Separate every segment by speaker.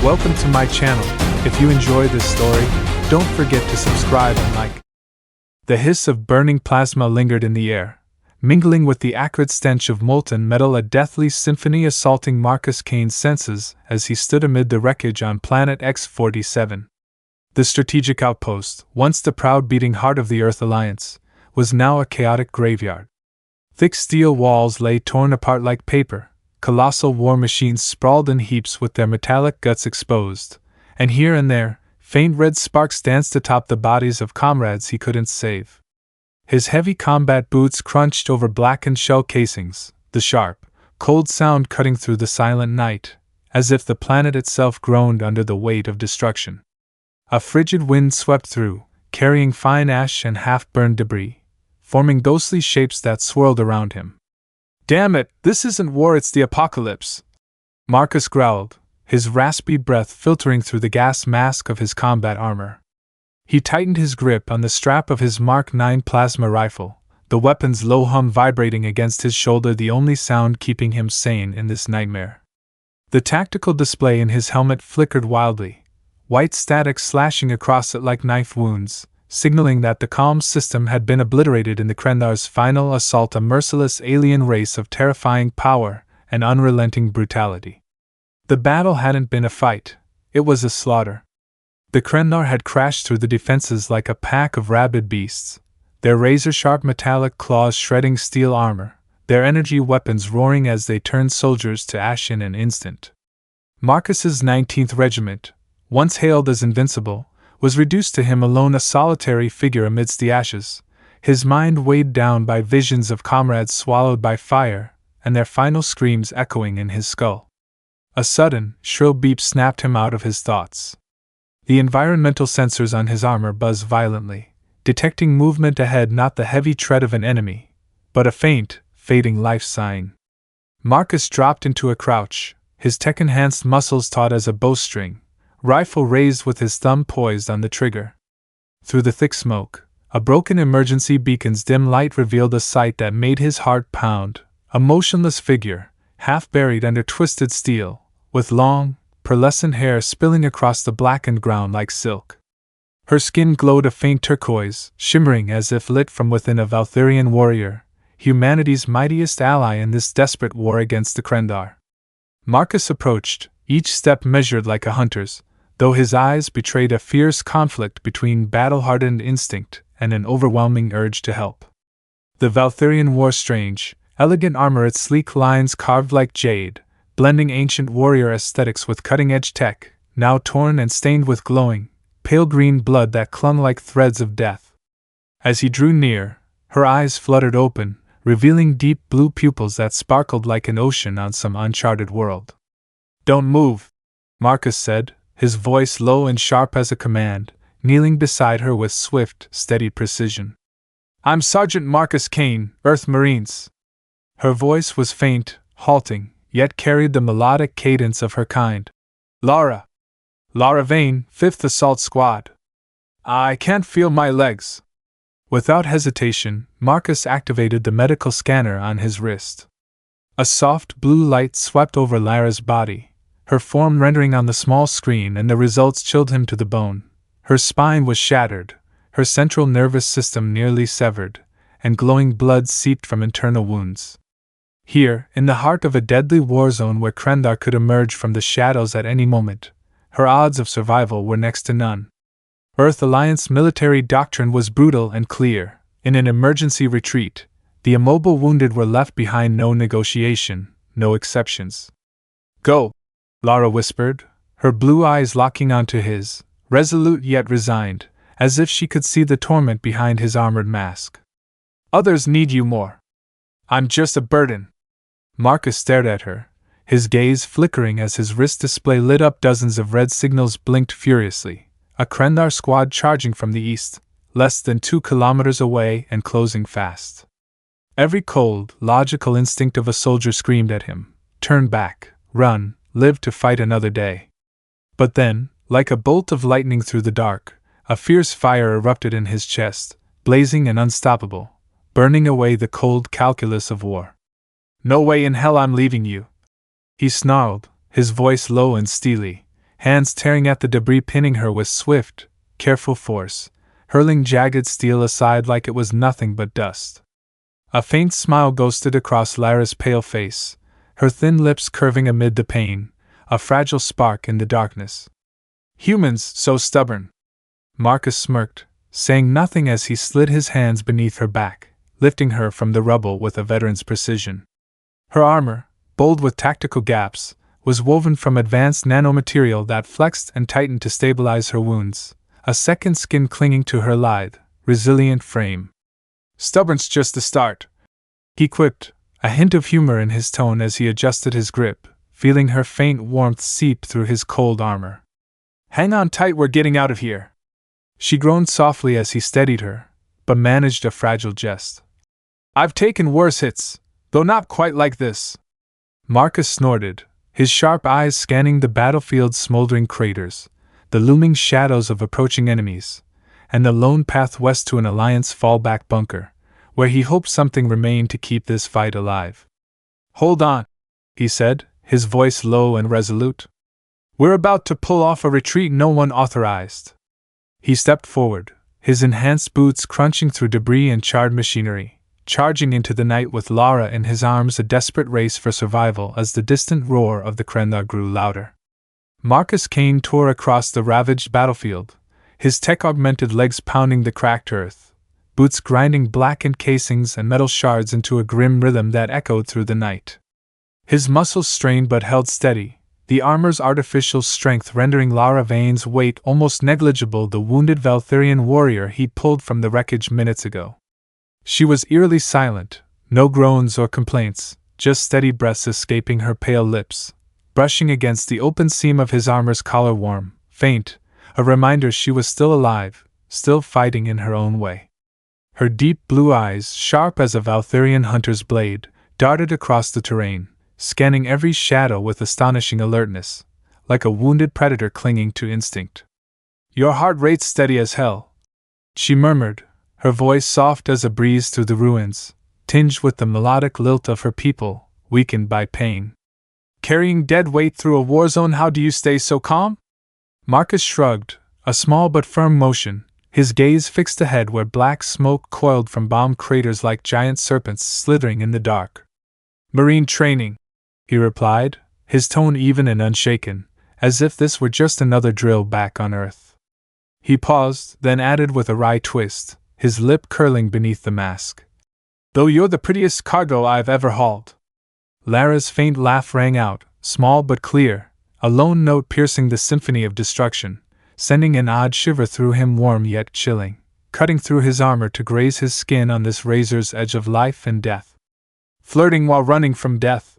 Speaker 1: Welcome to my channel. If you enjoy this story, don't forget to subscribe and like. The hiss of burning plasma lingered in the air, mingling with the acrid stench of molten metal, a deathly symphony assaulting Marcus Kane's senses as he stood amid the wreckage on planet X-47. The strategic outpost, once the proud beating heart of the Earth Alliance, was now a chaotic graveyard. Thick steel walls lay torn apart like paper, colossal war machines sprawled in heaps with their metallic guts exposed, and here and there, faint red sparks danced atop the bodies of comrades he couldn't save. His heavy combat boots crunched over blackened shell casings, the sharp, cold sound cutting through the silent night, as if the planet itself groaned under the weight of destruction. A frigid wind swept through, carrying fine ash and half-burned debris, forming ghostly shapes that swirled around him. "Damn it, this isn't war, it's the apocalypse," Marcus growled, his raspy breath filtering through the gas mask of his combat armor. He tightened his grip on the strap of his Mark 9 plasma rifle, the weapon's low hum vibrating against his shoulder, the only sound keeping him sane in this nightmare. The tactical display in his helmet flickered wildly, white static slashing across it like knife wounds, signaling that the comms system had been obliterated in the Kren'thar's final assault, a merciless alien race of terrifying power and unrelenting brutality. The battle hadn't been a fight, it was a slaughter. The Kren'thar had crashed through the defenses like a pack of rabid beasts, their razor-sharp metallic claws shredding steel armor, their energy weapons roaring as they turned soldiers to ash in an instant. Marcus's 19th Regiment, once hailed as invincible, was reduced to him alone, a solitary figure amidst the ashes, his mind weighed down by visions of comrades swallowed by fire, and their final screams echoing in his skull. A sudden, shrill beep snapped him out of his thoughts. The environmental sensors on his armor buzzed violently, detecting movement ahead, not the heavy tread of an enemy, but a faint, fading life sign. Marcus dropped into a crouch, his tech-enhanced muscles taut as a bowstring, rifle raised with his thumb poised on the trigger. Through the thick smoke, a broken emergency beacon's dim light revealed a sight that made his heart pound, a motionless figure, half buried under twisted steel, with long, pearlescent hair spilling across the blackened ground like silk. Her skin glowed a faint turquoise, shimmering as if lit from within. A Valtherian warrior, humanity's mightiest ally in this desperate war against the Kren'thar. Marcus approached, each step measured like a hunter's, though his eyes betrayed a fierce conflict between battle-hardened instinct and an overwhelming urge to help. The Valtherian wore strange, elegant armor, its sleek lines carved like jade, blending ancient warrior aesthetics with cutting-edge tech, now torn and stained with glowing, pale green blood that clung like threads of death. As he drew near, her eyes fluttered open, revealing deep blue pupils that sparkled like an ocean on some uncharted world. "Don't move," Marcus said, his voice low and sharp as a command, kneeling beside her with swift, steady precision. "I'm Sergeant Marcus Kane, Earth Marines." Her voice was faint, halting, yet carried the melodic cadence of her kind. Lara Veyn, 5th Assault Squad." "I can't feel my legs." Without hesitation, Marcus activated the medical scanner on his wrist. A soft blue light swept over Lara's body, her form rendering on the small screen, and the results chilled him to the bone. Her spine was shattered, her central nervous system nearly severed, and glowing blood seeped from internal wounds. Here, in the heart of a deadly warzone where Kren'thar could emerge from the shadows at any moment, her odds of survival were next to none. Earth Alliance military doctrine was brutal and clear. In an emergency retreat, the immobile wounded were left behind, no negotiation, no exceptions. "Go," Lara whispered, her blue eyes locking onto his, resolute yet resigned, as if she could see the torment behind his armored mask. "Others need you more. I'm just a burden." Marcus stared at her, his gaze flickering as his wrist display lit up. Dozens of red signals blinked furiously, a Kren'thar squad charging from the east, less than 2 kilometers away and closing fast. Every cold, logical instinct of a soldier screamed at him, "Turn back, run, live to fight another day." But then, like a bolt of lightning through the dark, a fierce fire erupted in his chest, blazing and unstoppable, burning away the cold calculus of war. "No way in hell I'm leaving you," he snarled, his voice low and steely, hands tearing at the debris, pinning her with swift, careful force, hurling jagged steel aside like it was nothing but dust. A faint smile ghosted across Lara's pale face, her thin lips curving amid the pain, a fragile spark in the darkness. Humans, so stubborn. Marcus smirked, saying nothing as he slid his hands beneath her back, lifting her from the rubble with a veteran's precision. Her armor, bold with tactical gaps, was woven from advanced nanomaterial that flexed and tightened to stabilize her wounds, a second skin clinging to her lithe, resilient frame. "Stubborn's just the start," he quipped, a hint of humor in his tone as he adjusted his grip, feeling her faint warmth seep through his cold armor. "Hang on tight, we're getting out of here." She groaned softly as he steadied her, but managed a fragile jest. "I've taken worse hits, though not quite like this." Marcus snorted, his sharp eyes scanning the battlefield's smoldering craters, the looming shadows of approaching enemies, and the lone path west to an Alliance fallback bunker, where he hoped something remained to keep this fight alive. "Hold on," he said, his voice low and resolute. "We're about to pull off a retreat no one authorized." He stepped forward, his enhanced boots crunching through debris and charred machinery, charging into the night with Lara in his arms, a desperate race for survival as the distant roar of the Kren'thar grew louder. Marcus Kane tore across the ravaged battlefield, his tech-augmented legs pounding the cracked earth, boots grinding blackened casings and metal shards into a grim rhythm that echoed through the night. His muscles strained but held steady, the armor's artificial strength rendering Lara Veyn's weight almost negligible, the wounded Valtherian warrior he'd pulled from the wreckage minutes ago. She was eerily silent, no groans or complaints, just steady breaths escaping her pale lips, brushing against the open seam of his armor's collar, warm, faint, a reminder she was still alive, still fighting in her own way. Her deep blue eyes, sharp as a Valtherian hunter's blade, darted across the terrain, scanning every shadow with astonishing alertness, like a wounded predator clinging to instinct. "Your heart rate's steady as hell," she murmured, her voice soft as a breeze through the ruins, tinged with the melodic lilt of her people, weakened by pain. "Carrying dead weight through a warzone, how do you stay so calm?" Marcus shrugged, a small but firm motion, his gaze fixed ahead where black smoke coiled from bomb craters like giant serpents slithering in the dark. "Marine training," he replied, his tone even and unshaken, as if this were just another drill back on Earth. He paused, then added with a wry twist, his lip curling beneath the mask. "Though you're the prettiest cargo I've ever hauled." Lara's faint laugh rang out, small but clear, a lone note piercing the symphony of destruction, sending an odd shiver through him, warm yet chilling, cutting through his armor to graze his skin on this razor's edge of life and death. "Flirting while running from death,"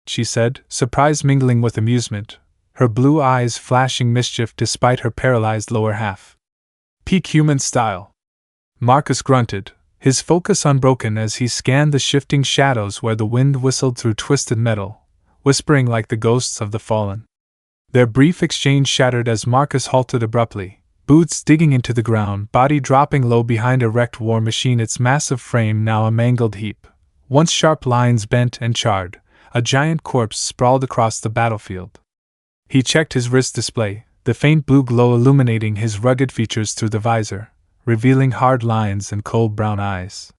Speaker 1: she said, surprise mingling with amusement, her blue eyes flashing mischief despite her paralyzed lower half. "Peak human style." Marcus grunted, his focus unbroken as he scanned the shifting shadows where the wind whistled through twisted metal, whispering like the ghosts of the fallen. Their brief exchange shattered as Marcus halted abruptly, boots digging into the ground, body dropping low behind a wrecked war machine, its massive frame now a mangled heap, once sharp lines bent and charred, a giant corpse sprawled across the battlefield. He checked his wrist display, the faint blue glow illuminating his rugged features through the visor, revealing hard lines and cold brown eyes.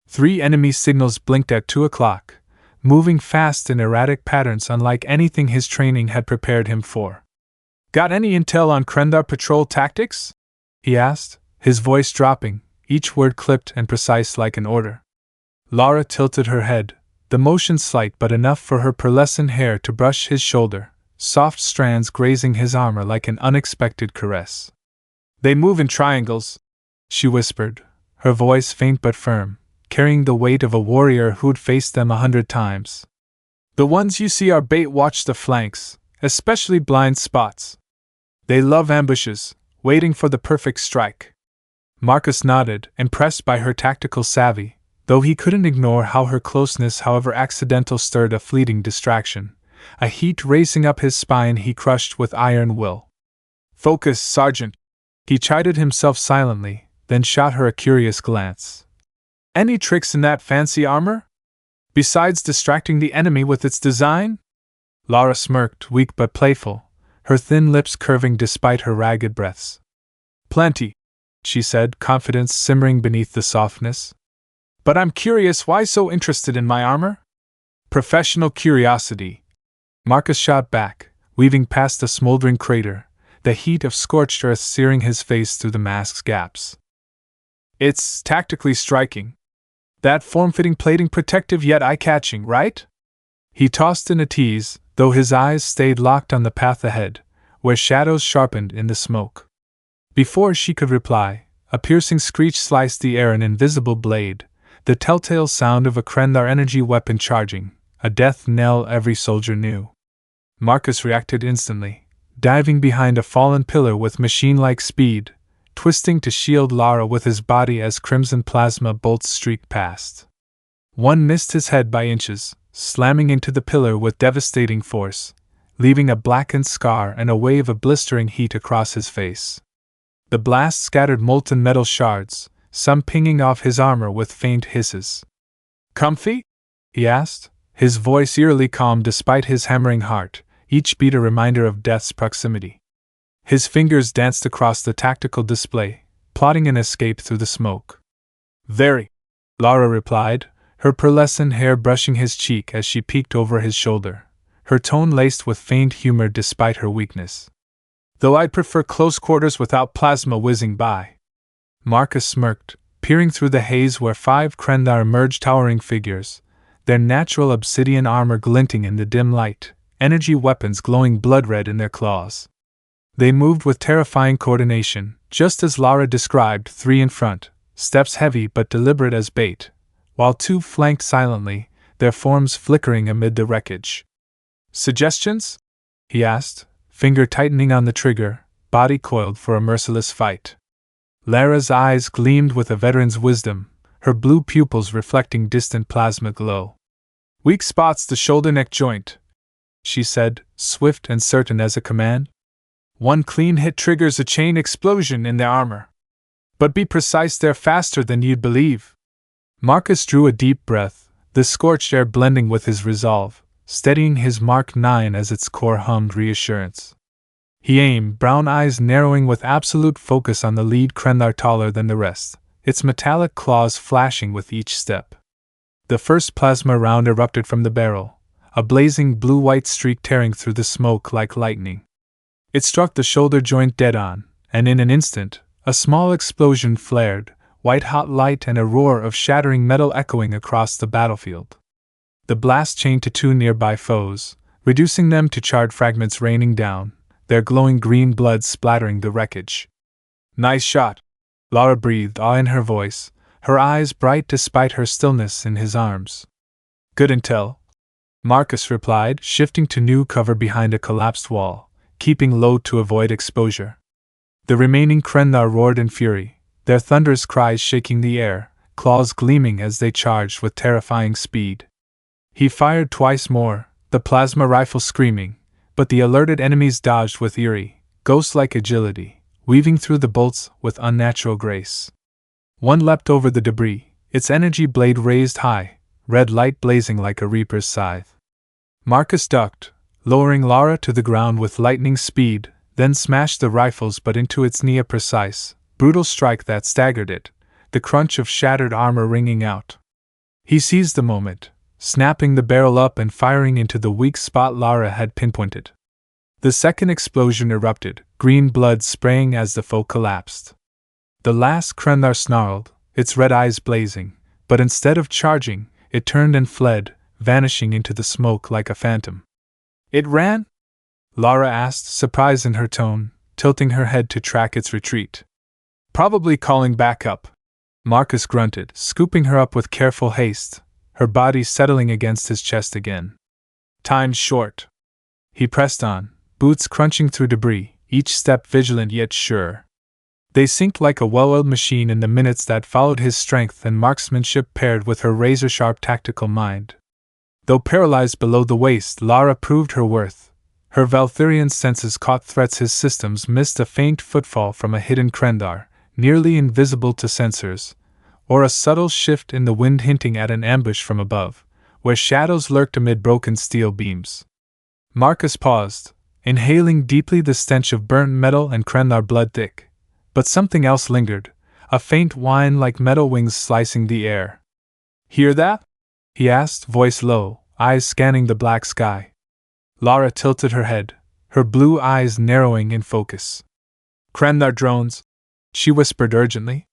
Speaker 1: 3 enemy signals blinked at 2 o'clock, moving fast in erratic patterns unlike anything his training had prepared him for. "Got any intel on Kren'thar patrol tactics?" he asked, his voice dropping, each word clipped and precise like an order. Lara tilted her head, the motion slight but enough for her pearlescent hair to brush his shoulder, soft strands grazing his armor like an unexpected caress. "They move in triangles," she whispered, her voice faint but firm, carrying the weight of a warrior who'd faced them 100 times. "The ones you see are bait, watch the flanks, especially blind spots. They love ambushes, waiting for the perfect strike." Marcus nodded, impressed by her tactical savvy, though he couldn't ignore how her closeness, however accidental, stirred a fleeting distraction, a heat racing up his spine he crushed with iron will. "Focus, Sergeant," he chided himself silently, then shot her a curious glance. "Any tricks in that fancy armor? Besides distracting the enemy with its design?" Lara smirked, weak but playful, her thin lips curving despite her ragged breaths. "Plenty," she said, confidence simmering beneath the softness. "But I'm curious, why so interested in my armor?" "Professional curiosity," Marcus shot back, weaving past the smoldering crater, the heat of scorched earth searing his face through the mask's gaps. "It's tactically striking. That form-fitting plating protective yet eye-catching, right?" He tossed in a tease, though his eyes stayed locked on the path ahead, where shadows sharpened in the smoke. Before she could reply, a piercing screech sliced the air, an invisible blade, the telltale sound of a Kren'thar energy weapon charging, a death knell every soldier knew. Marcus reacted instantly, diving behind a fallen pillar with machine-like speed, twisting to shield Lara with his body as crimson plasma bolts streaked past. One missed his head by inches, slamming into the pillar with devastating force, leaving a blackened scar and a wave of blistering heat across his face. The blast scattered molten metal shards, some pinging off his armor with faint hisses. "Comfy?" he asked, his voice eerily calm despite his hammering heart, each beat a reminder of death's proximity. His fingers danced across the tactical display, plotting an escape through the smoke. "Very," Lara replied, her pearlescent hair brushing his cheek as she peeked over his shoulder, her tone laced with faint humor despite her weakness. "Though I'd prefer close quarters without plasma whizzing by." Marcus smirked, peering through the haze where 5 Kren'thar emerged, towering figures, their natural obsidian armor glinting in the dim light, energy weapons glowing blood-red in their claws. They moved with terrifying coordination, just as Lara described, 3 in front, steps heavy but deliberate as bait, while 2 flanked silently, their forms flickering amid the wreckage. "Suggestions?" he asked, finger tightening on the trigger, body coiled for a merciless fight. Lara's eyes gleamed with a veteran's wisdom, her blue pupils reflecting distant plasma glow. "Weak spots the shoulder-neck joint," she said, swift and certain as a command. "One clean hit triggers a chain explosion in their armor. But be precise, they're faster than you'd believe." Marcus drew a deep breath, the scorched air blending with his resolve, steadying his Mark 9 as its core hummed reassurance. He aimed, brown eyes narrowing with absolute focus on the lead Kren'thar taller than the rest, its metallic claws flashing with each step. The first plasma round erupted from the barrel, a blazing blue-white streak tearing through the smoke like lightning. It struck the shoulder joint dead on, and in an instant, a small explosion flared, white-hot light and a roar of shattering metal echoing across the battlefield. The blast chained to 2 nearby foes, reducing them to charred fragments raining down, their glowing green blood splattering the wreckage. "Nice shot," Lara breathed, awe in her voice, her eyes bright despite her stillness in his arms. "Good intel," Marcus replied, shifting to new cover behind a collapsed wall, keeping low to avoid exposure. The remaining Kren'thar roared in fury, their thunderous cries shaking the air, claws gleaming as they charged with terrifying speed. He fired twice more, the plasma rifle screaming, but the alerted enemies dodged with eerie, ghost-like agility, weaving through the bolts with unnatural grace. One leapt over the debris, its energy blade raised high, red light blazing like a reaper's scythe. Marcus ducked, lowering Lara to the ground with lightning speed, then smashed the rifles butt into its knee, a precise, brutal strike that staggered it, the crunch of shattered armor ringing out. He seized the moment, snapping the barrel up and firing into the weak spot Lara had pinpointed. The second explosion erupted, green blood spraying as the foe collapsed. The last Kren'thar snarled, its red eyes blazing, but instead of charging, it turned and fled, vanishing into the smoke like a phantom. "It ran?" Lara asked, surprise in her tone, tilting her head to track its retreat. "Probably calling back up," Marcus grunted, scooping her up with careful haste, her body settling against his chest again. "Time's short." He pressed on, boots crunching through debris, each step vigilant yet sure. They synced like a well-oiled machine in the minutes that followed, his strength and marksmanship paired with her razor-sharp tactical mind. Though paralyzed below the waist, Lara proved her worth. Her Valtherian senses caught threats, his systems missed a faint footfall from a hidden Kren'thar, nearly invisible to sensors, or a subtle shift in the wind hinting at an ambush from above, where shadows lurked amid broken steel beams. Marcus paused, inhaling deeply the stench of burnt metal and Kren'thar blood thick. But something else lingered, a faint whine like metal wings slicing the air. "Hear that?" he asked, voice low, eyes scanning the black sky. Lara tilted her head, her blue eyes narrowing in focus. "Kren'thar drones," she whispered urgently.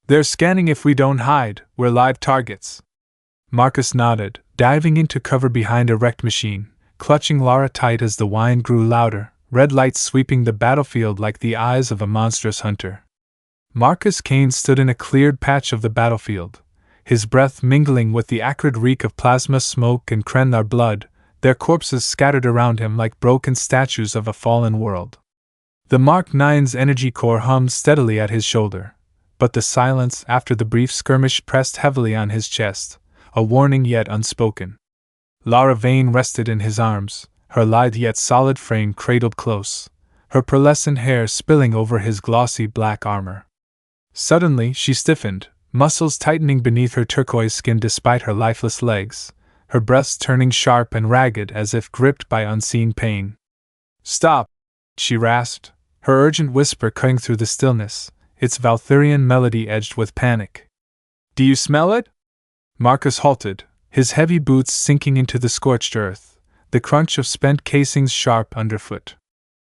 Speaker 1: "They're scanning. If we don't hide, we're live targets." Marcus nodded, diving into cover behind a wrecked machine, clutching Lara tight as the whine grew louder, red lights sweeping the battlefield like the eyes of a monstrous hunter. Marcus Kane stood in a cleared patch of the battlefield, his breath mingling with the acrid reek of plasma smoke and Kren'thar blood, their corpses scattered around him like broken statues of a fallen world. The Mark IX's energy core hummed steadily at his shoulder, but the silence after the brief skirmish pressed heavily on his chest, a warning yet unspoken. Lara Veyn rested in his arms, her lithe yet solid frame cradled close, her pearlescent hair spilling over his glossy black armor. Suddenly she stiffened, muscles tightening beneath her turquoise skin despite her lifeless legs, her breasts turning sharp and ragged as if gripped by unseen pain. "Stop!" she rasped, her urgent whisper cutting through the stillness, its Valtherian melody edged with panic. "Do you smell it?" Marcus halted, his heavy boots sinking into the scorched earth, the crunch of spent casings sharp underfoot.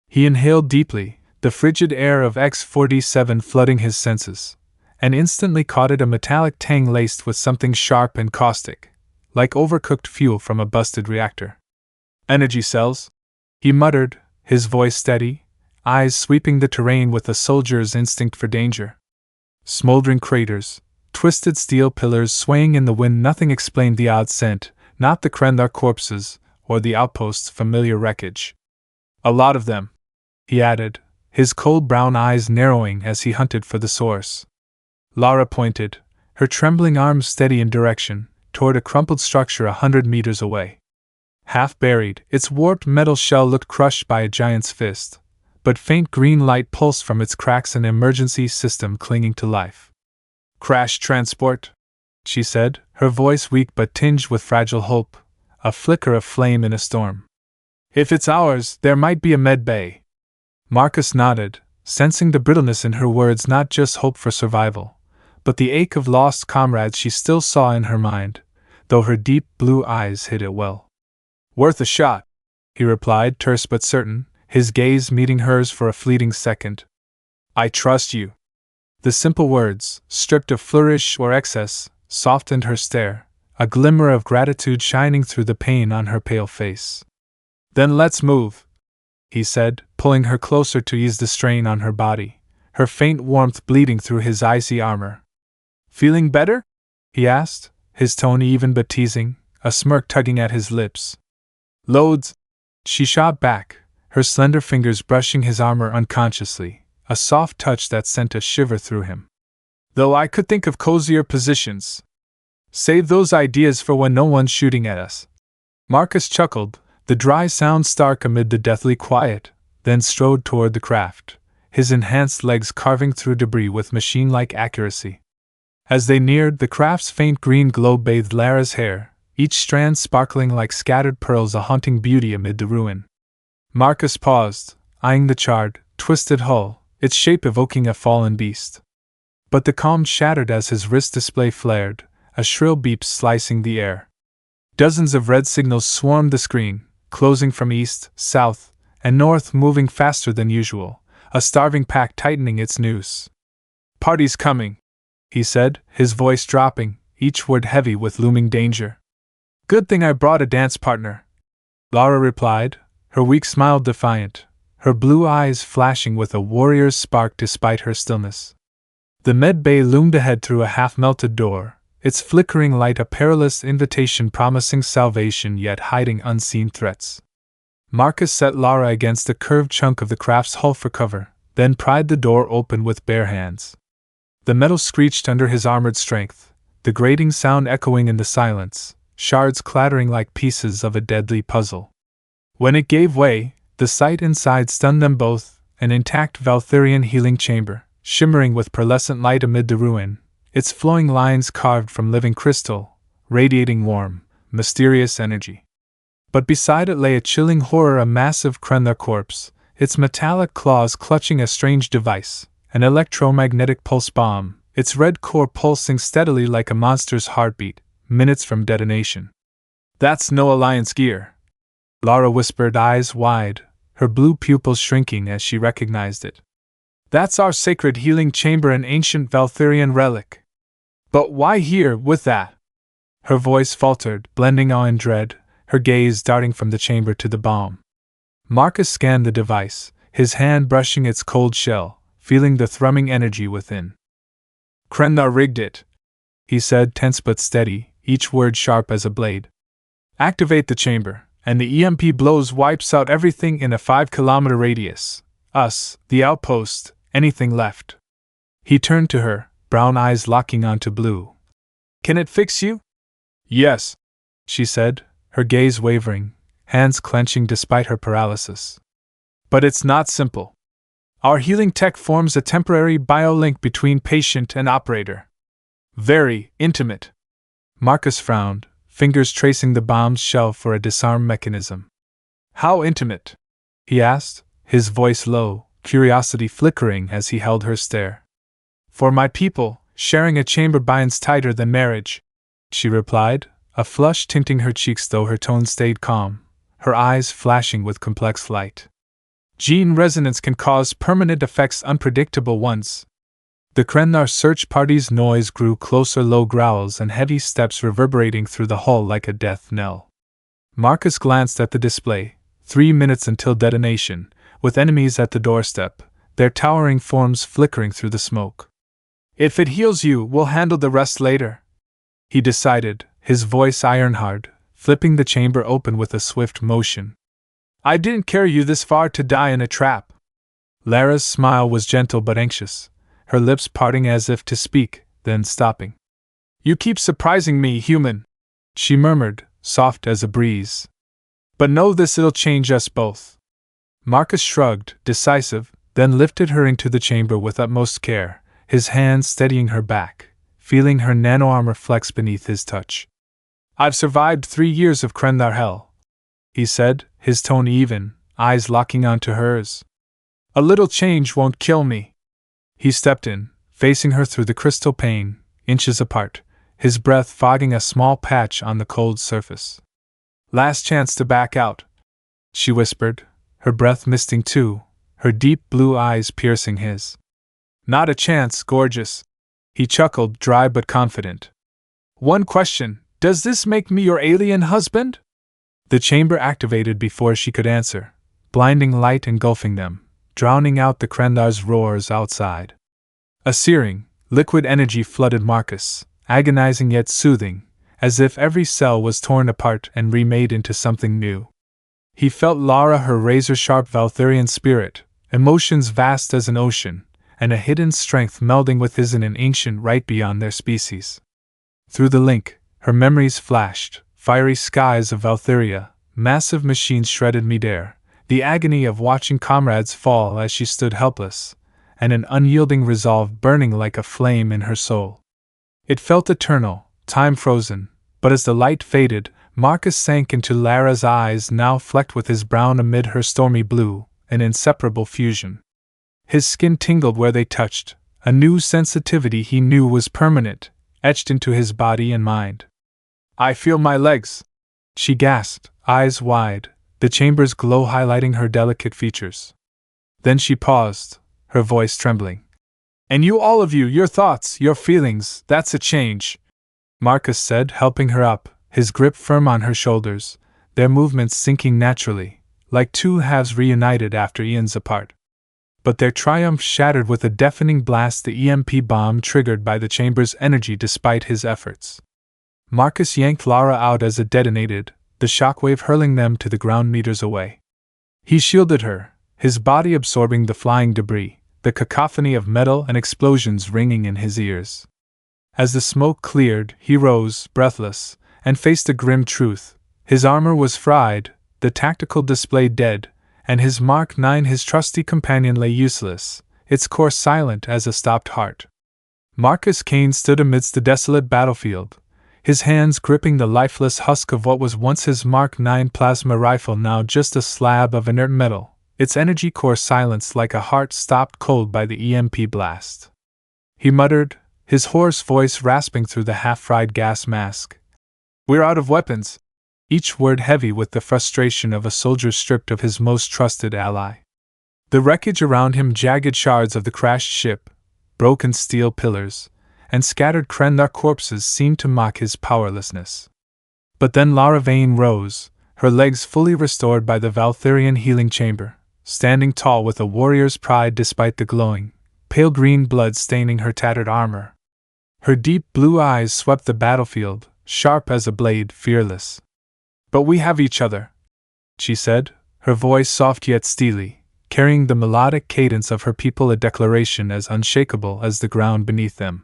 Speaker 1: He inhaled deeply, the frigid air of X-47 flooding his senses, and instantly caught it a metallic tang laced with something sharp and caustic, like overcooked fuel from a busted reactor. "Energy cells," he muttered, his voice steady, eyes sweeping the terrain with a soldier's instinct for danger. Smoldering craters, twisted steel pillars swaying in the wind. Nothing explained the odd scent, not the Kren'thar corpses, or the outpost's familiar wreckage. "A lot of them," he added, his cold brown eyes narrowing as he hunted for the source. Lara pointed, her trembling arms steady in direction, toward a crumpled structure 100 meters away. Half buried, its warped metal shell looked crushed by a giant's fist, but faint green light pulsed from its cracks, an emergency system clinging to life. "Crash transport," she said, her voice weak but tinged with fragile hope, a flicker of flame in a storm. "If it's ours, there might be a med bay." Marcus nodded, sensing the brittleness in her words, not just hope for survival, but the ache of lost comrades she still saw in her mind, though her deep blue eyes hid it well. "Worth a shot," he replied, terse but certain, his gaze meeting hers for a fleeting second. "I trust you." The simple words, stripped of flourish or excess, softened her stare, a glimmer of gratitude shining through the pain on her pale face. "Then let's move," he said, pulling her closer to ease the strain on her body, her faint warmth bleeding through his icy armor. "Feeling better?" he asked, his tone even but teasing, a smirk tugging at his lips. "Loads," she shot back, her slender fingers brushing his armor unconsciously, a soft touch that sent a shiver through him. "Though I could think of cozier positions. Save those ideas for when no one's shooting at us." Marcus chuckled, the dry sound stark amid the deathly quiet, then strode toward the craft, his enhanced legs carving through debris with machine-like accuracy. As they neared, the craft's faint green glow bathed Lara's hair, each strand sparkling like scattered pearls, a haunting beauty amid the ruin. Marcus paused, eyeing the charred, twisted hull, its shape evoking a fallen beast. But the calm shattered as his wrist display flared, a shrill beep slicing the air. Dozens of red signals swarmed the screen, closing from east, south, and north, moving faster than usual, a starving pack tightening its noose. "Party's coming," he said, his voice dropping, each word heavy with looming danger. "Good thing I brought a dance partner," Lara replied, her weak smile defiant, her blue eyes flashing with a warrior's spark despite her stillness. The med bay loomed ahead through a half-melted door, its flickering light a perilous invitation promising salvation yet hiding unseen threats. Marcus set Lara against a curved chunk of the craft's hull for cover, then pried the door open with bare hands. The metal screeched under his armored strength, the grating sound echoing in the silence, shards clattering like pieces of a deadly puzzle. When it gave way, the sight inside stunned them both, an intact Valtherian healing chamber, shimmering with pearlescent light amid the ruin, its flowing lines carved from living crystal, radiating warm, mysterious energy. But beside it lay a chilling horror, a massive Kren'thar corpse, its metallic claws clutching a strange device, an electromagnetic pulse bomb, its red core pulsing steadily like a monster's heartbeat, minutes from detonation. "That's no Alliance gear," Lara whispered, eyes wide, her blue pupils shrinking as she recognized it. "That's our sacred healing chamber, an ancient Valtherian relic. But why here with that?" Her voice faltered, blending awe and dread, her gaze darting from the chamber to the bomb. Marcus scanned the device, his hand brushing its cold shell, feeling the thrumming energy within. "Kren'thar rigged it," he said, tense but steady, each word sharp as a blade. "Activate the chamber, and the EMP blows wipes out everything in a 5-kilometer radius. Us, the outpost, anything left." He turned to her, brown eyes locking onto blue. "Can it fix you?" "Yes," she said, her gaze wavering, hands clenching despite her paralysis. "But it's not simple. Our healing tech forms a temporary biolink between patient and operator. Very intimate." Marcus frowned, fingers tracing the bomb's shell for a disarm mechanism. "How intimate?" he asked, his voice low, curiosity flickering as he held her stare. "For my people, sharing a chamber binds tighter than marriage," she replied, a flush tinting her cheeks though her tone stayed calm, her eyes flashing with complex light. "Gene resonance can cause permanent effects, unpredictable ones." The Kren'thar search party's noise grew closer, low growls and heavy steps reverberating through the hall like a death knell. Marcus glanced at the display, 3 minutes until detonation, with enemies at the doorstep, their towering forms flickering through the smoke. "If it heals you, we'll handle the rest later," he decided, his voice iron-hard, flipping the chamber open with a swift motion. "I didn't carry you this far to die in a trap." Lara's smile was gentle but anxious, her lips parting as if to speak, then stopping. "You keep surprising me, human," she murmured, soft as a breeze. "But know this, it'll change us both." Marcus shrugged, decisive, then lifted her into the chamber with utmost care, his hand steadying her back, feeling her nano-armor flex beneath his touch. "I've survived 3 years of Kren'thar hell," he said, his tone even, eyes locking onto hers. "A little change won't kill me." He stepped in, facing her through the crystal pane, inches apart, his breath fogging a small patch on the cold surface. "Last chance to back out," she whispered, her breath misting too, her deep blue eyes piercing his. "Not a chance, gorgeous," he chuckled, dry but confident. "One question, does this make me your alien husband?" The chamber activated before she could answer, blinding light engulfing them, drowning out the Kren'thar's roars outside. A searing, liquid energy flooded Marcus, agonizing yet soothing, as if every cell was torn apart and remade into something new. He felt Lara, her razor-sharp Valtherian spirit, emotions vast as an ocean, and a hidden strength melding with his in an ancient right beyond their species. Through the link, her memories flashed, fiery skies of Valtheria, massive machines shredded midair, the agony of watching comrades fall as she stood helpless, and an unyielding resolve burning like a flame in her soul. It felt eternal, time frozen, but as the light faded, Marcus sank into Lara's eyes, now flecked with his brown amid her stormy blue, an inseparable fusion. His skin tingled where they touched, a new sensitivity he knew was permanent, etched into his body and mind. "I feel my legs," she gasped, eyes wide, the chamber's glow highlighting her delicate features. Then she paused, her voice trembling. "And you, all of you, your thoughts, your feelings, that's a change," Marcus said, helping her up, his grip firm on her shoulders, their movements syncing naturally, like two halves reunited after eons apart. But their triumph shattered with a deafening blast, the EMP bomb triggered by the chamber's energy despite his efforts. Marcus yanked Lara out as it detonated, the shockwave hurling them to the ground meters away. He shielded her, his body absorbing the flying debris, the cacophony of metal and explosions ringing in his ears. As the smoke cleared, he rose, breathless, and faced a grim truth. His armor was fried, the tactical display dead, and his Mark 9, his trusty companion, lay useless, its core silent as a stopped heart. Marcus Kane stood amidst the desolate battlefield, his hands gripping the lifeless husk of what was once his Mark 9 plasma rifle, now just a slab of inert metal, its energy core silenced like a heart stopped cold by the EMP blast. He muttered, his hoarse voice rasping through the half-fried gas mask. "We're out of weapons," each word heavy with the frustration of a soldier stripped of his most trusted ally. The wreckage around him, jagged shards of the crashed ship, broken steel pillars, and scattered Kren'thar corpses, seemed to mock his powerlessness. But then Lara Veyn rose, her legs fully restored by the Valtherian healing chamber, standing tall with a warrior's pride despite the glowing, pale green blood staining her tattered armor. Her deep blue eyes swept the battlefield, sharp as a blade, fearless. "But we have each other," she said, her voice soft yet steely, carrying the melodic cadence of her people, a declaration as unshakable as the ground beneath them.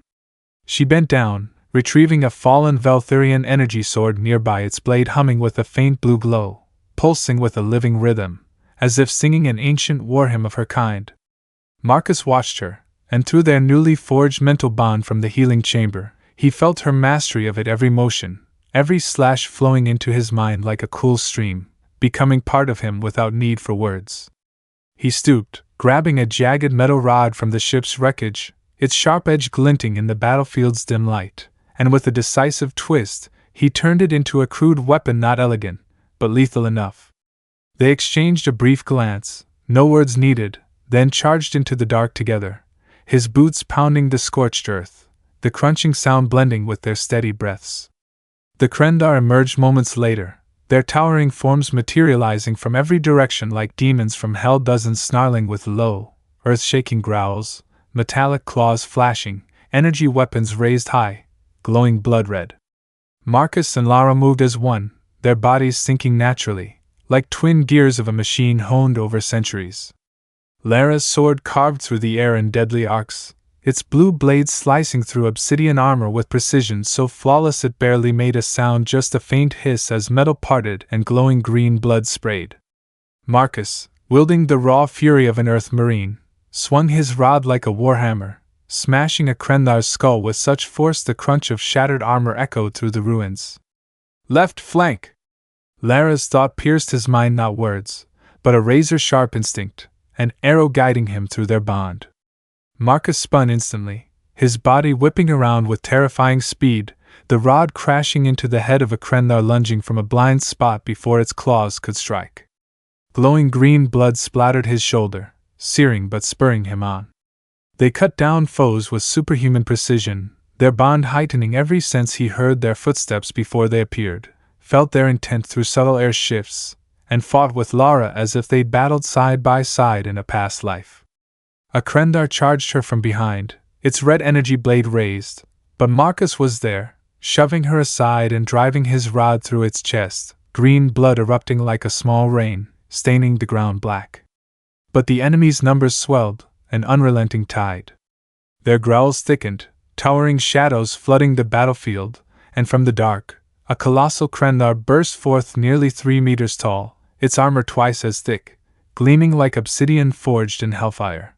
Speaker 1: She bent down, retrieving a fallen Valtherian energy sword nearby, its blade humming with a faint blue glow, pulsing with a living rhythm, as if singing an ancient war hymn of her kind. Marcus watched her, and through their newly forged mental bond from the healing chamber, he felt her mastery of it, every motion, every slash flowing into his mind like a cool stream, becoming part of him without need for words. He stooped, grabbing a jagged metal rod from the ship's wreckage, its sharp edge glinting in the battlefield's dim light, and with a decisive twist, he turned it into a crude weapon, not elegant, but lethal enough. They exchanged a brief glance, no words needed, then charged into the dark together, his boots pounding the scorched earth, the crunching sound blending with their steady breaths. The Kren'thar emerged moments later, their towering forms materializing from every direction like demons from hell, dozens snarling with low, earth-shaking growls, metallic claws flashing, energy weapons raised high, glowing blood red. Marcus and Lara moved as one, their bodies syncing naturally, like twin gears of a machine honed over centuries. Lara's sword carved through the air in deadly arcs, its blue blade slicing through obsidian armor with precision so flawless it barely made a sound, just a faint hiss as metal parted and glowing green blood sprayed. Marcus, wielding the raw fury of an earth marine, swung his rod like a warhammer, smashing a Kren'thar's skull with such force the crunch of shattered armor echoed through the ruins. "Left flank!" Lara's thought pierced his mind, not words, but a razor-sharp instinct, an arrow guiding him through their bond. Marcus spun instantly, his body whipping around with terrifying speed, the rod crashing into the head of a Kren'thar lunging from a blind spot before its claws could strike. Glowing green blood splattered his shoulder, searing but spurring him on. They cut down foes with superhuman precision, their bond heightening every sense. He heard their footsteps before they appeared, felt their intent through subtle air shifts, and fought with Lara as if they'd battled side by side in a past life. A Kren'thar charged her from behind, its red energy blade raised, but Marcus was there, shoving her aside and driving his rod through its chest, green blood erupting like a small rain, staining the ground black. But the enemy's numbers swelled, an unrelenting tide. Their growls thickened, towering shadows flooding the battlefield, and from the dark, a colossal Kren'thar burst forth nearly 3 meters tall, its armor twice as thick, gleaming like obsidian forged in hellfire.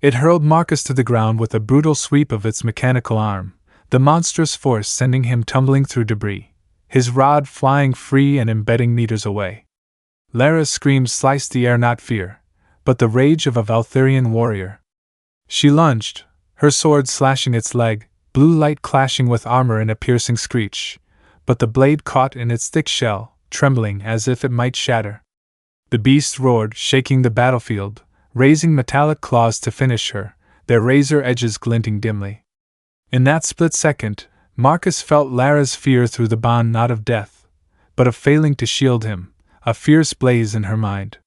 Speaker 1: It hurled Marcus to the ground with a brutal sweep of its mechanical arm, the monstrous force sending him tumbling through debris, his rod flying free and embedding meters away. Lara's screams sliced the air, not fear, but the rage of a Valtherian warrior. She lunged, her sword slashing its leg, blue light clashing with armor in a piercing screech, but the blade caught in its thick shell, trembling as if it might shatter. The beast roared, shaking the battlefield, raising metallic claws to finish her, their razor edges glinting dimly. In that split second, Marcus felt Lara's fear through the bond, not of death, but of failing to shield him, a fierce blaze in her mind.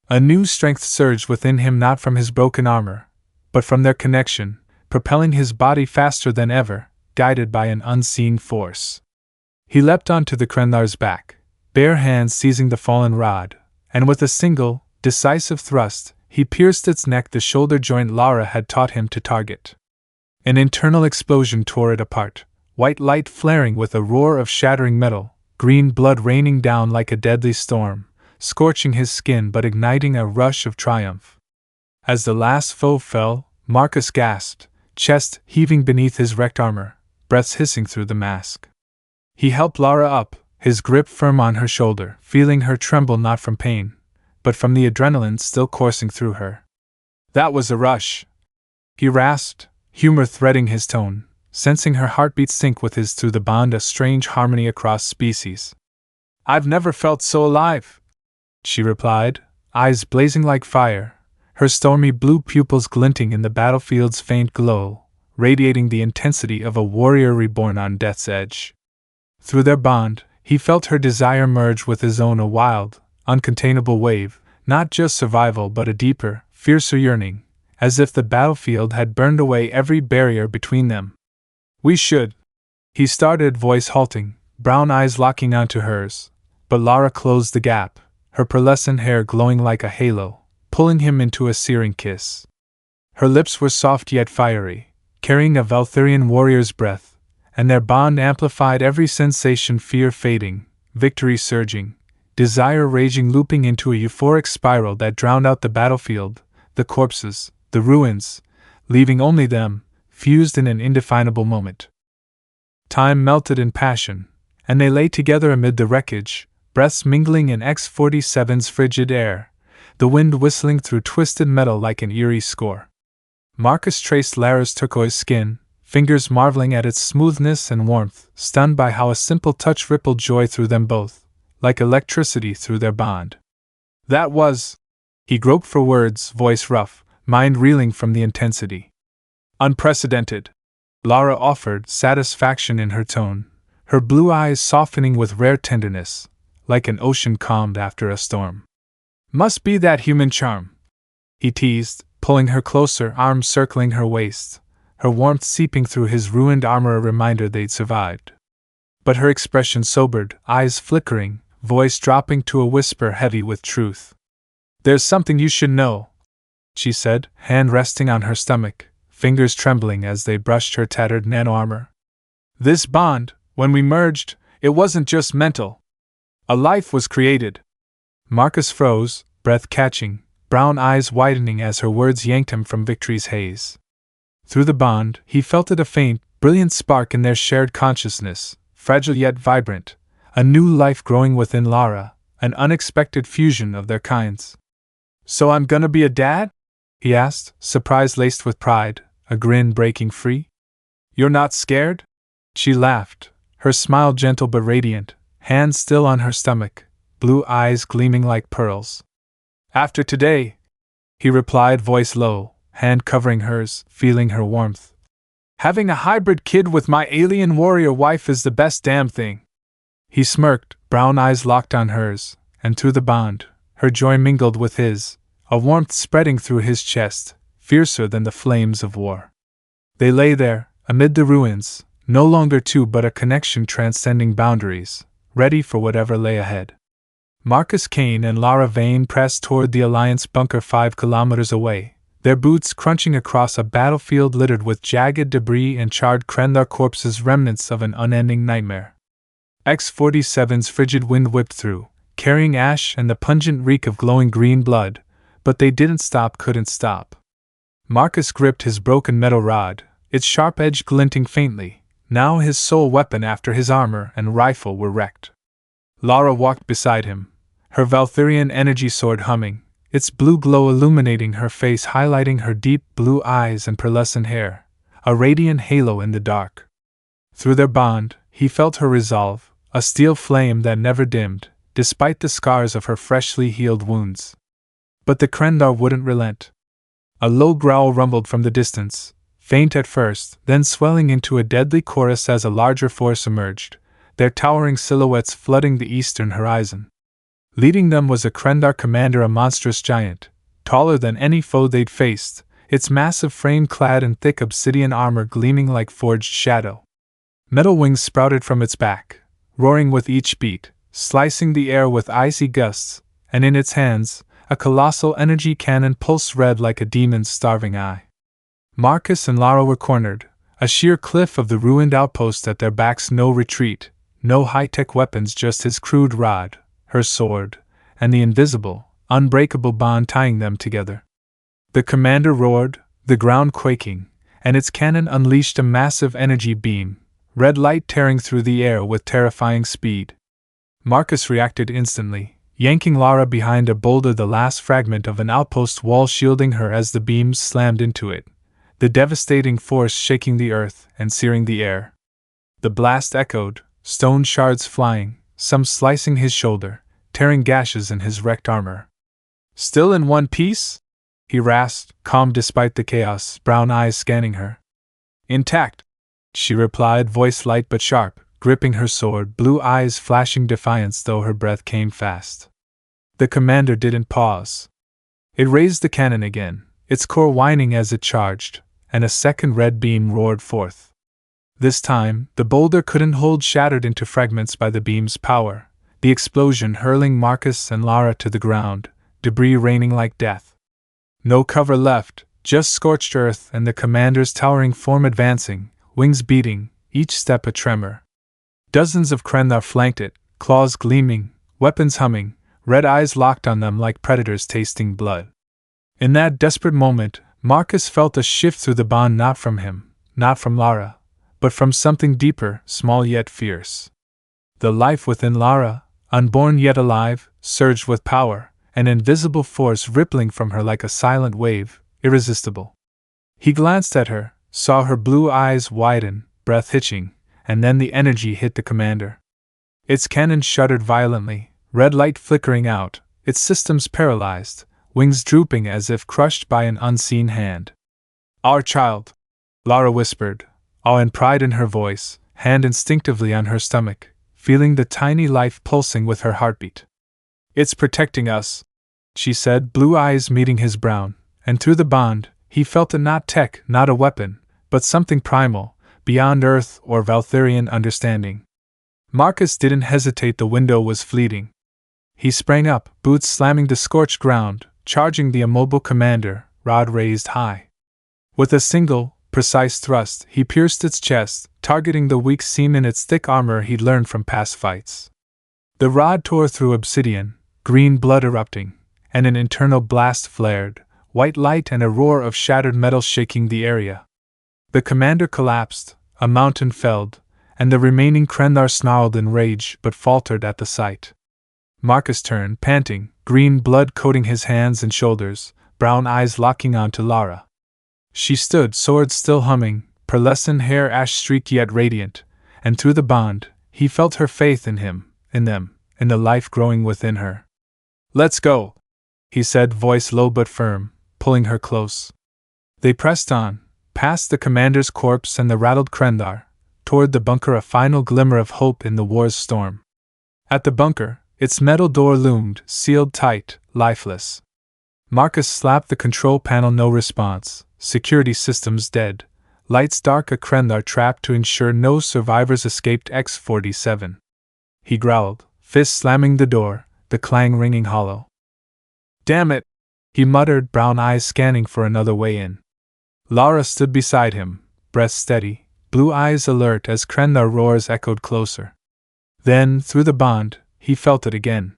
Speaker 1: A new strength surged within him, not from his broken armor, but from their connection, propelling his body faster than ever, guided by an unseen force. He leapt onto the Kren'thar's back, bare hands seizing the fallen rod, and with a single, decisive thrust, he pierced its neck, the shoulder joint Lara had taught him to target. An internal explosion tore it apart, white light flaring with a roar of shattering metal, green blood raining down like a deadly storm, scorching his skin but igniting a rush of triumph. As the last foe fell, Marcus gasped, chest heaving beneath his wrecked armor, breaths hissing through the mask. He helped Lara up, his grip firm on her shoulder, feeling her tremble not from pain, but from the adrenaline still coursing through her. That was a rush, he rasped, humor threading his tone, sensing her heartbeat sync with his through the bond, a strange harmony across species. I've never felt so alive, she replied, eyes blazing like fire, her stormy blue pupils glinting in the battlefield's faint glow, radiating the intensity of a warrior reborn on death's edge. Through their bond, he felt her desire merge with his own, a wild, uncontainable wave, not just survival but a deeper, fiercer yearning, as if the battlefield had burned away every barrier between them. We should, he started, voice halting, brown eyes locking onto hers, but Lara closed the gap, her pearlescent hair glowing like a halo, pulling him into a searing kiss. Her lips were soft yet fiery, carrying a Valtherian warrior's breath, and their bond amplified every sensation, fear fading, victory surging, desire raging, looping into a euphoric spiral that drowned out the battlefield, the corpses, the ruins, leaving only them, fused in an indefinable moment. Time melted in passion, and they lay together amid the wreckage, breaths mingling in X-47's frigid air, the wind whistling through twisted metal like an eerie score. Marcus traced Lara's turquoise skin, fingers marveling at its smoothness and warmth, stunned by how a simple touch rippled joy through them both, like electricity through their bond. That was, he groped for words, voice rough, mind reeling from the intensity. Unprecedented, Lara offered, satisfaction in her tone, her blue eyes softening with rare tenderness, like an ocean calmed after a storm. Must be that human charm, he teased, pulling her closer, arms circling her waist, her warmth seeping through his ruined armor, a reminder they'd survived. But her expression sobered, eyes flickering, voice dropping to a whisper heavy with truth. There's something you should know, she said, hand resting on her stomach, fingers trembling as they brushed her tattered nano-armor. This bond, when we merged, it wasn't just mental. A life was created. Marcus froze, breath catching, brown eyes widening as her words yanked him from victory's haze. Through the bond, he felt it, a faint, brilliant spark in their shared consciousness, fragile yet vibrant, a new life growing within Lara, an unexpected fusion of their kinds. So I'm gonna be a dad? He asked, surprise laced with pride, a grin breaking free. You're not scared? She laughed, her smile gentle but radiant, hands still on her stomach, blue eyes gleaming like pearls. After today, he replied, voice low, hand covering hers, feeling her warmth. Having a hybrid kid with my alien warrior wife is the best damn thing. He smirked, brown eyes locked on hers, and through the bond, her joy mingled with his, a warmth spreading through his chest, fiercer than the flames of war. They lay there, amid the ruins, no longer two but a connection transcending boundaries, ready for whatever lay ahead. Marcus Kane and Lara Veyn pressed toward the Alliance bunker 5 kilometers away, their boots crunching across a battlefield littered with jagged debris and charred Kren'thar corpses, remnants of an unending nightmare. X-47's frigid wind whipped through, carrying ash and the pungent reek of glowing green blood, but they didn't stop, couldn't stop. Marcus gripped his broken metal rod, its sharp edge glinting faintly, now his sole weapon after his armor and rifle were wrecked. Lara walked beside him, her Valtherian energy sword humming, its blue glow illuminating her face, highlighting her deep blue eyes and pearlescent hair, a radiant halo in the dark. Through their bond, he felt her resolve, a steel flame that never dimmed, despite the scars of her freshly healed wounds. But the Kren'thar wouldn't relent. A low growl rumbled from the distance, faint at first, then swelling into a deadly chorus as a larger force emerged, their towering silhouettes flooding the eastern horizon. Leading them was a Kren'thar commander, a monstrous giant, taller than any foe they'd faced, its massive frame clad in thick obsidian armor gleaming like forged shadow. Metal wings sprouted from its back, roaring with each beat, slicing the air with icy gusts, and in its hands, a colossal energy cannon pulsed red like a demon's starving eye. Marcus and Lara were cornered, a sheer cliff of the ruined outpost at their backs, no retreat, no high-tech weapons, just his crude rod, her sword, and the invisible, unbreakable bond tying them together. The commander roared, the ground quaking, and its cannon unleashed a massive energy beam, red light tearing through the air with terrifying speed. Marcus reacted instantly, yanking Lara behind a boulder, the last fragment of an outpost wall shielding her as the beams slammed into it, the devastating force shaking the earth and searing the air. The blast echoed, stone shards flying, some slicing his shoulder, tearing gashes in his wrecked armor. "Still in one piece?" he rasped, calm despite the chaos, brown eyes scanning her. "Intact," she replied, voice light but sharp, gripping her sword, blue eyes flashing defiance though her breath came fast. The commander didn't pause. It raised the cannon again, its core whining as it charged, and a second red beam roared forth. This time, the boulder couldn't hold, shattered into fragments by the beam's power, the explosion hurling Marcus and Lara to the ground, debris raining like death. No cover left, just scorched earth and the commander's towering form advancing, wings beating, each step a tremor. Dozens of Kren'thar flanked it, claws gleaming, weapons humming, red eyes locked on them like predators tasting blood. In that desperate moment, Marcus felt a shift through the bond, not from him, not from Lara, but from something deeper, small yet fierce. The life within Lara, unborn yet alive, surged with power, an invisible force rippling from her like a silent wave, irresistible. He glanced at her, saw her blue eyes widen, breath hitching, and then the energy hit the commander. Its cannon shuddered violently, red light flickering out, its systems paralyzed, wings drooping as if crushed by an unseen hand. "Our child," Lara whispered, awe and pride in her voice, hand instinctively on her stomach, feeling the tiny life pulsing with her heartbeat. "It's protecting us," she said, blue eyes meeting his brown, and through the bond, he felt it, not tech, not a weapon, but something primal, beyond Earth or Valtherian understanding. Marcus didn't hesitate, the window was fleeting. He sprang up, boots slamming the scorched ground, charging the immobile commander, rod raised high. With a single, precise thrust, he pierced its chest, targeting the weak seam in its thick armor he'd learned from past fights. The rod tore through obsidian, green blood erupting, and an internal blast flared, white light and a roar of shattered metal shaking the area. The commander collapsed, a mountain felled, and the remaining Kren'thar snarled in rage but faltered at the sight. Marcus turned, panting, green blood coating his hands and shoulders, brown eyes locking onto Lara. She stood, sword still humming, pearlescent hair ash-streaked yet radiant, and through the bond, he felt her faith in him, in them, in the life growing within her. "Let's go," he said, voice low but firm, pulling her close. They pressed on, past the commander's corpse and the rattled Kren'thar, toward the bunker, a final glimmer of hope in the war's storm. At the bunker, its metal door loomed, sealed tight, lifeless. Marcus slapped the control panel, no response, security systems dead, lights dark, a Kren'thar trapped to ensure no survivors escaped. X-47. He growled, fist slamming the door, the clang ringing hollow. "Damn it," he muttered, brown eyes scanning for another way in. Lara stood beside him, breath steady, blue eyes alert as Kren'thar roars echoed closer. Then, through the bond, he felt it again.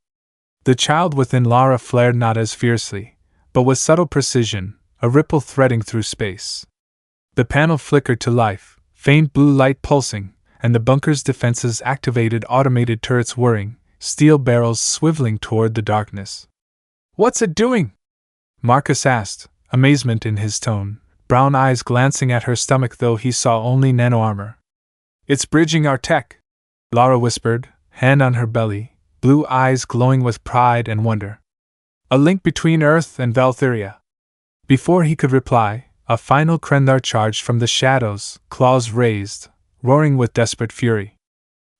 Speaker 1: The child within Lara flared not as fiercely, but with subtle precision, a ripple threading through space. The panel flickered to life, faint blue light pulsing, and the bunker's defenses activated, automated turrets whirring, steel barrels swiveling toward the darkness. "What's it doing?" Marcus asked, amazement in his tone, brown eyes glancing at her stomach though he saw only nano-armor. "It's bridging our tech," Lara whispered, hand on her belly, blue eyes glowing with pride and wonder. "A link between Earth and Valtheria." Before he could reply, a final Kren'thar charged from the shadows, claws raised, roaring with desperate fury.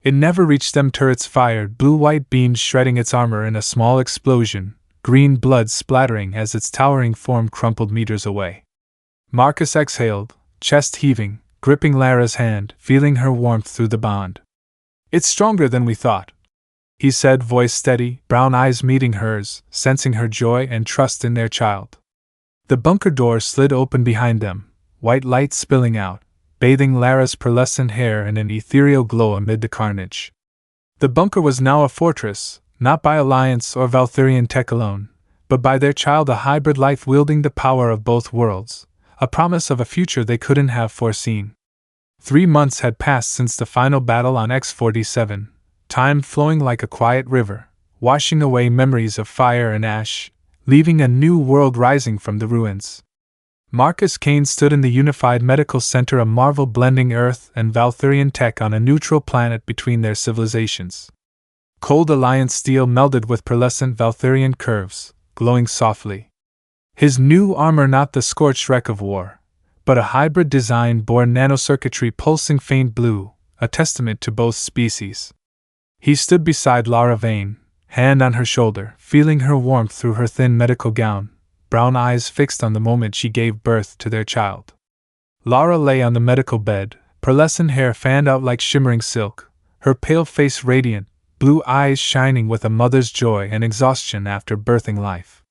Speaker 1: It never reached them, turrets fired, blue-white beams shredding its armor in a small explosion, green blood splattering as its towering form crumpled meters away. Marcus exhaled, chest heaving, gripping Lara's hand, feeling her warmth through the bond. "It's stronger than we thought," he said, voice steady, brown eyes meeting hers, sensing her joy and trust in their child. The bunker door slid open behind them, white light spilling out, bathing Lara's pearlescent hair in an ethereal glow amid the carnage. The bunker was now a fortress, not by Alliance or Valtherian tech alone, but by their child, a hybrid life wielding the power of both worlds, a promise of a future they couldn't have foreseen. 3 months had passed since the final battle on X-47, time flowing like a quiet river, washing away memories of fire and ash, leaving a new world rising from the ruins. Marcus Kane stood in the Unified Medical Center, a marvel blending Earth and Valtherian tech on a neutral planet between their civilizations. Cold Alliance steel melded with pearlescent Valtherian curves, glowing softly. His new armor not the scorched wreck of war, but a hybrid design bore nanocircuitry pulsing faint blue, a testament to both species. He stood beside Lara Veyn, hand on her shoulder, feeling her warmth through her thin medical gown, brown eyes fixed on the moment she gave birth to their child. Lara lay on the medical bed, pearlescent hair fanned out like shimmering silk, her pale face radiant, blue eyes shining with a mother's joy and exhaustion after birthing life.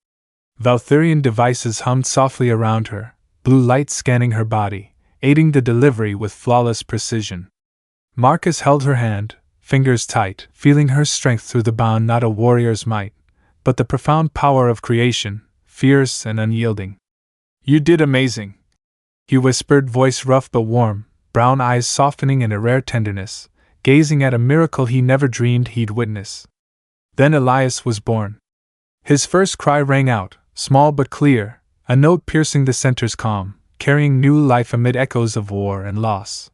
Speaker 1: Valtherian devices hummed softly around her, blue light scanning her body, aiding the delivery with flawless precision. Marcus held her hand, fingers tight, feeling her strength through the bond, not a warrior's might, but the profound power of creation, fierce and unyielding. "You did amazing," he whispered, voice rough but warm, brown eyes softening in a rare tenderness, gazing at a miracle he never dreamed he'd witness. Then Elias was born. His first cry rang out, small but clear, a note piercing the center's calm, carrying new life amid echoes of war and loss.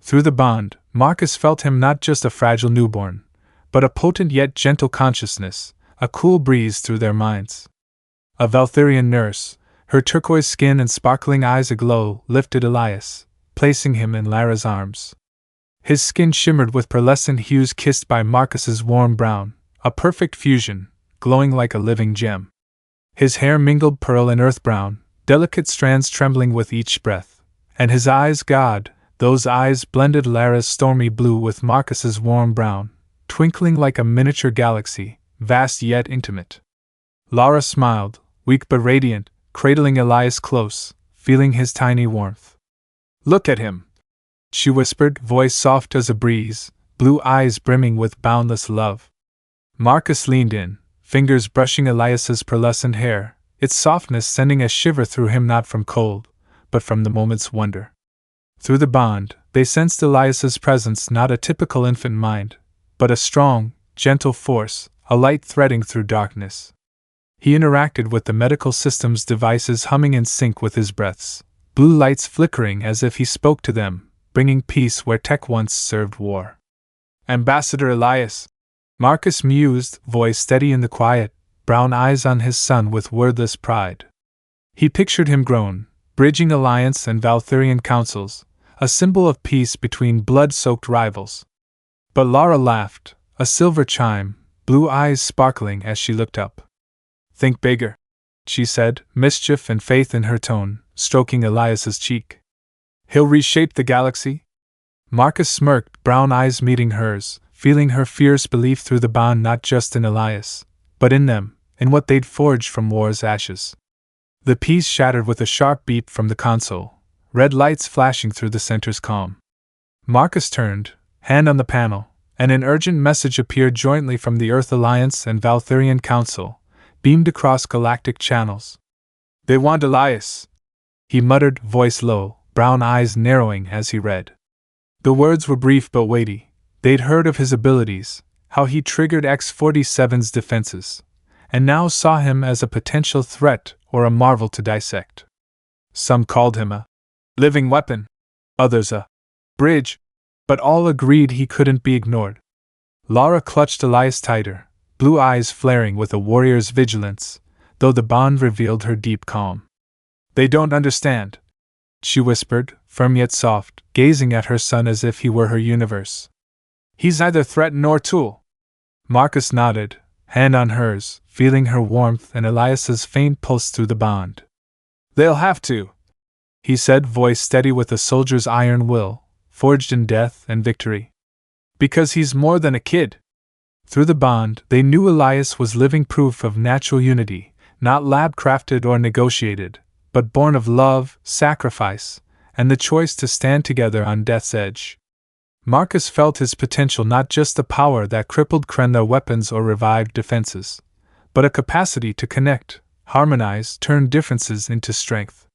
Speaker 1: Through the bond, Marcus felt him not just a fragile newborn, but a potent yet gentle consciousness, a cool breeze through their minds. A Valtherian nurse, her turquoise skin and sparkling eyes aglow, lifted Elias, placing him in Lara's arms. His skin shimmered with pearlescent hues kissed by Marcus's warm brown, a perfect fusion, glowing like a living gem. His hair mingled pearl and earth brown, delicate strands trembling with each breath, and his eyes, God, those eyes blended Lara's stormy blue with Marcus's warm brown, twinkling like a miniature galaxy, vast yet intimate. Lara smiled, weak but radiant, cradling Elias close, feeling his tiny warmth. "Look at him," she whispered, voice soft as a breeze, blue eyes brimming with boundless love. Marcus leaned in, fingers brushing Elias's pearlescent hair, its softness sending a shiver through him not from cold, but from the moment's wonder. Through the bond, they sensed Elias's presence, not a typical infant mind, but a strong, gentle force, a light threading through darkness. He interacted with the medical system's devices humming in sync with his breaths, blue lights flickering as if he spoke to them, bringing peace where tech once served war. "Ambassador Elias," Marcus mused, voice steady in the quiet, brown eyes on his son with wordless pride. He pictured him grown, bridging alliance and Valtherian councils, a symbol of peace between blood-soaked rivals. But Lara laughed, a silver chime, blue eyes sparkling as she looked up. "Think bigger," she said, mischief and faith in her tone, stroking Elias's cheek. "He'll reshape the galaxy?" Marcus smirked, brown eyes meeting hers, feeling her fierce belief through the bond, not just in Elias, but in them, in what they'd forged from war's ashes. The piece shattered with a sharp beep from the console, red lights flashing through the center's calm. Marcus turned, hand on the panel, and an urgent message appeared jointly from the Earth Alliance and Valtherian Council, beamed across galactic channels. "They want Elias," he muttered, voice low, brown eyes narrowing as he read. The words were brief but weighty. They'd heard of his abilities, how he triggered X-47's defenses, and now saw him as a potential threat or a marvel to dissect. Some called him a living weapon, others a bridge, but all agreed he couldn't be ignored. Lara clutched Elias tighter, blue eyes flaring with a warrior's vigilance, though the bond revealed her deep calm. "They don't understand," she whispered, firm yet soft, gazing at her son as if he were her universe. "He's neither threat nor tool." Marcus nodded, hand on hers, feeling her warmth and Elias's faint pulse through the bond. "They'll have to," he said, voice steady with a soldier's iron will, forged in death and victory. "Because he's more than a kid." Through the bond, they knew Elias was living proof of natural unity, not lab-crafted or negotiated, but born of love, sacrifice, and the choice to stand together on death's edge. Marcus felt his potential, not just the power that crippled Kren'thar weapons or revived defenses, but a capacity to connect, harmonize, turn differences into strength.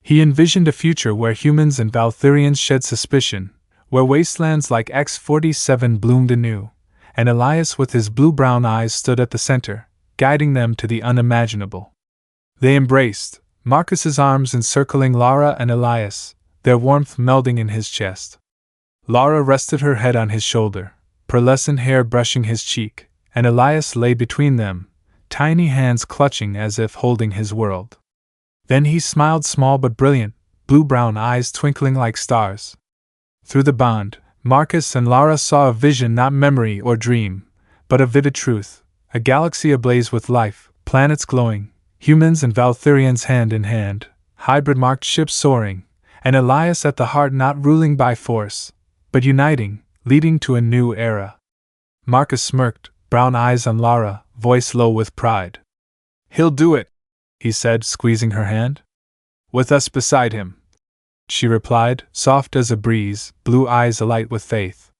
Speaker 1: He envisioned a future where humans and Valtherians shed suspicion, where wastelands like X-47 bloomed anew, and Elias with his blue-brown eyes stood at the center, guiding them to the unimaginable. They embraced, Marcus's arms encircling Lara and Elias, their warmth melding in his chest. Lara rested her head on his shoulder, pearlescent hair brushing his cheek, and Elias lay between them, tiny hands clutching as if holding his world. Then he smiled, small but brilliant, blue-brown eyes twinkling like stars. Through the bond, Marcus and Lara saw a vision, not memory or dream, but a vivid truth, a galaxy ablaze with life, planets glowing, humans and Valtherians hand in hand, hybrid-marked ships soaring, and Elias at the heart, not ruling by force, but uniting, leading to a new era. Marcus smirked, brown eyes on Lara, voice low with pride. "He'll do it," he said, squeezing her hand. "With us beside him," she replied, soft as a breeze, blue eyes alight with faith.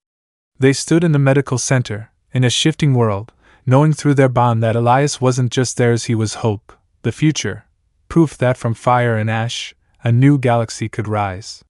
Speaker 1: They stood in the medical center, in a shifting world, knowing through their bond that Elias wasn't just theirs, he was hope, the future, proof that from fire and ash, a new galaxy could rise.